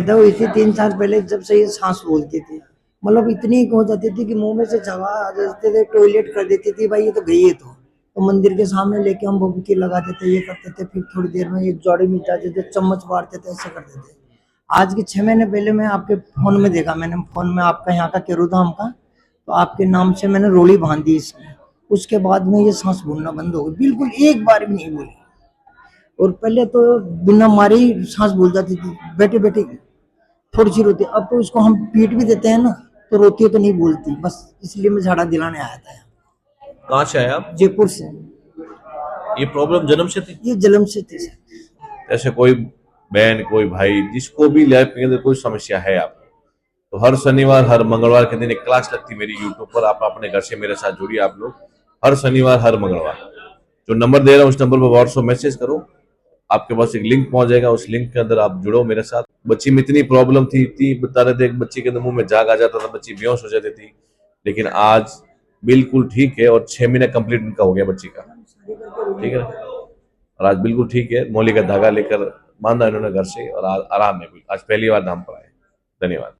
पैदा हुई थी 3 साल पहले, जब से ये सांस बोलती थी, मतलब इतनी हो जाती थी कि मुंह में से हवा आ जाते थे, टॉयलेट कर देती थी, भाई ये तो गई है। तो मंदिर के सामने लेके हम भभूति लगा देते, ये करते थे, फिर थोड़ी देर में एक जोड़े मिट जाते थे, चम्मच मारते थे, ऐसे करते थे। आज के 6 महीने पहले मैं आपके फोन में देखा, मैंने फोन में आपका यहाँ का केरुधाम का, तो आपके नाम से मैंने रोड़ी बांध दी इसमें। उसके बाद में ये सांस भूलना बंद हो गई, बिल्कुल एक बार भी नहीं बोली। और पहले तो बिना मारे ही सांस भूल जाती थी, बैठे बैठे थोड़ी सी रोती। अब तो उसको हम पीट भी देते हैं ना, तो रोती है तो नहीं बोलती, बस इसलिए मैं झाड़ा दिलाने आया था। कहाँ से आए आप? जयपुर से। ये प्रॉब्लम जन्म से थी? ये जन्म से थी सर। ऐसे कोई बहन, कोई भाई, जिसको भी लाइफ के अंदर कोई समस्या है आपको, तो हर शनिवार हर मंगलवार के दिन एक क्लास लगती है मेरी यूट्यूब पर। आप अपने घर से मेरे साथ जुड़िए। आप लोग हर शनिवार हर मंगलवार, जो नंबर दे रहा हूँ उस नंबर पर व्हाट्सएप मैसेज करो, आपके पास एक लिंक पहुंच जाएगा। उस लिंक के अंदर आप जुड़ो मेरे साथ। बच्ची में इतनी प्रॉब्लम थी, इतनी बता रहे थे, एक बच्ची के अंदर मुंह में झाग आ जाता था, बच्ची बेहोश हो जाती थी, लेकिन आज बिल्कुल ठीक है। और 6 महीने कंप्लीट इनका हो गया बच्ची का, ठीक है ना। और आज बिल्कुल ठीक है, मौली का धागा लेकर बांधा इन्होंने घर से, और आज आराम है। आज पहली बार धाम पर आए। धन्यवाद।